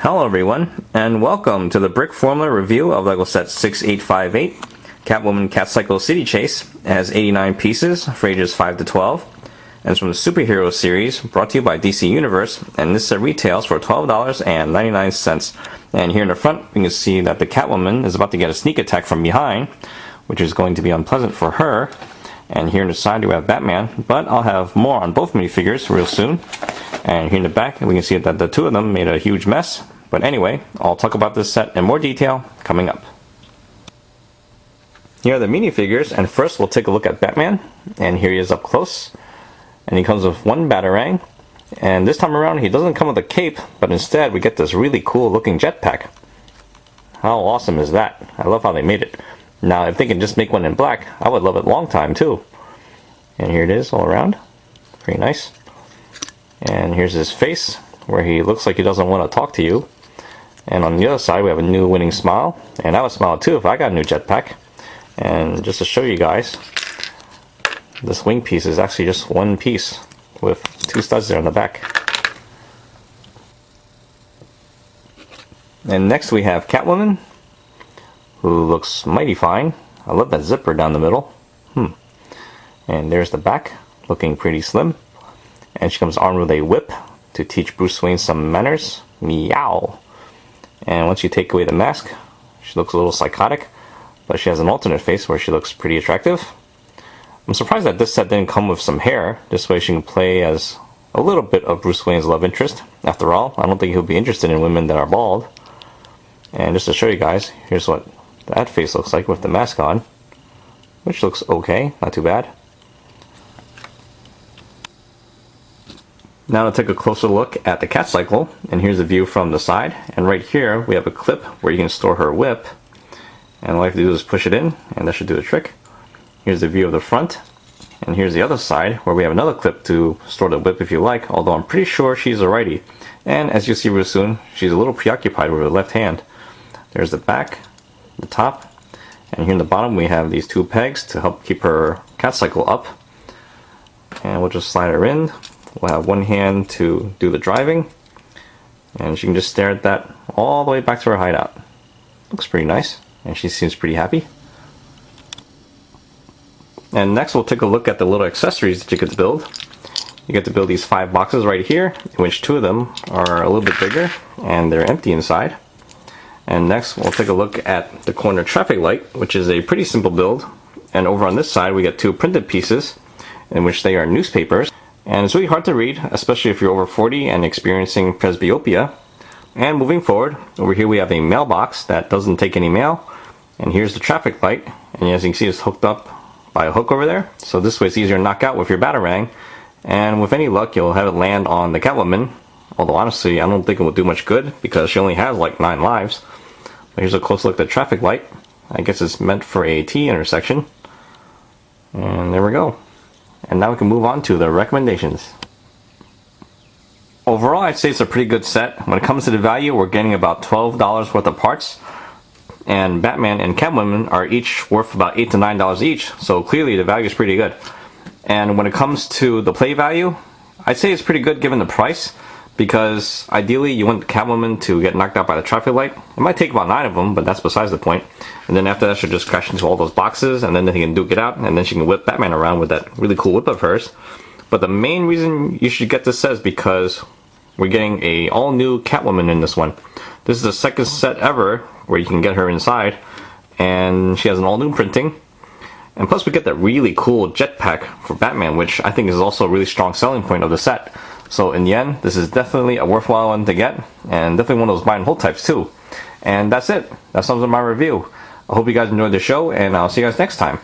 Hello everyone, and welcome to the Brickformula review of LEGO set 6858, Catwoman Catcycle City Chase. It has 89 pieces for ages 5 to 12, and it's from the Superhero series, brought to you by DC Universe, and this set retails for $12.99. And here in the front, you can see that the Catwoman is about to get a sneak attack from behind, which is going to be unpleasant for her. And here in the side we have Batman, but I'll have more on both minifigures real soon. And here in the back we can see that the two of them made a huge mess. But anyway, I'll talk about this set in more detail coming up. Here are the minifigures, and first we'll take a look at Batman. And here he is up close. And he comes with one Batarang. And this time around he doesn't come with a cape, but instead we get this really cool looking jetpack. How awesome is that? I love how they made it. Now, if they can just make one in black, I would love it long time too. And here it is all around. Very nice. And here's his face, where he looks like he doesn't want to talk to you. And on the other side, we have a new winning smile. And I would smile too if I got a new jetpack. And just to show you guys, this wing piece is actually just one piece with two studs there on the back. And next we have Catwoman, who looks mighty fine. I love that zipper down the middle. And there's the back, looking pretty slim. And she comes armed with a whip to teach Bruce Wayne some manners. Meow. And once you take away the mask, she looks a little psychotic, but she has an alternate face where she looks pretty attractive. I'm surprised that this set didn't come with some hair. This way she can play as a little bit of Bruce Wayne's love interest. After all, I don't think he'll be interested in women that are bald. And just to show you guys, here's what that face looks like with the mask on, which looks okay, not too bad. Now to take a closer look at the Catcycle, and here's a view from the side. And right here we have a clip where you can store her whip, and all you have to do is push it in, and that should do the trick. Here's the view of the front, and here's the other side where we have another clip to store the whip if you like, although I'm pretty sure she's a righty. And as you'll see real soon, she's a little preoccupied with her left hand. There's the back, the top, and here in the bottom we have these two pegs to help keep her Catcycle up. And we'll just slide her in. We'll have one hand to do the driving, and she can just stare at that all the way back to her hideout. Looks pretty nice, and she seems pretty happy. And next we'll take a look at the little accessories that you get to build. You get to build these 5 boxes right here, in which 2 of them are a little bit bigger, and they're empty inside. And next we'll take a look at the corner traffic light, which is a pretty simple build. And over on this side we get 2 printed pieces, in which they are newspapers. And it's really hard to read, especially if you're over 40 and experiencing presbyopia. And moving forward, over here we have a mailbox that doesn't take any mail. And here's the traffic light, and as you can see it's hooked up by a hook over there. So this way it's easier to knock out with your Batarang. And with any luck you'll have it land on the Catwoman. Although honestly I don't think it will do much good because she only has like 9 lives. But here's a close look at the traffic light. I guess it's meant for a T intersection. And there we go. And now we can move on to the recommendations. Overall, I'd say it's a pretty good set. When it comes to the value, we're getting about $12 worth of parts. And Batman and Catwoman are each worth about $8 to $9 each, so clearly the value is pretty good. And when it comes to the play value, I'd say it's pretty good given the price, because ideally you want Catwoman to get knocked out by the traffic light. It might take about 9 of them, but that's besides the point. And then after that she'll just crash into all those boxes, and then they can duke it out, and then she can whip Batman around with that really cool whip of hers. But the main reason you should get this set is because we're getting a all new Catwoman in this one. This is the second set ever where you can get her inside, and she has an all new printing. And plus we get that really cool jetpack for Batman, which I think is also a really strong selling point of the set. So in the end, this is definitely a worthwhile one to get, and definitely one of those buy and hold types too. And that's it. That sums up my review. I hope you guys enjoyed the show, and I'll see you guys next time.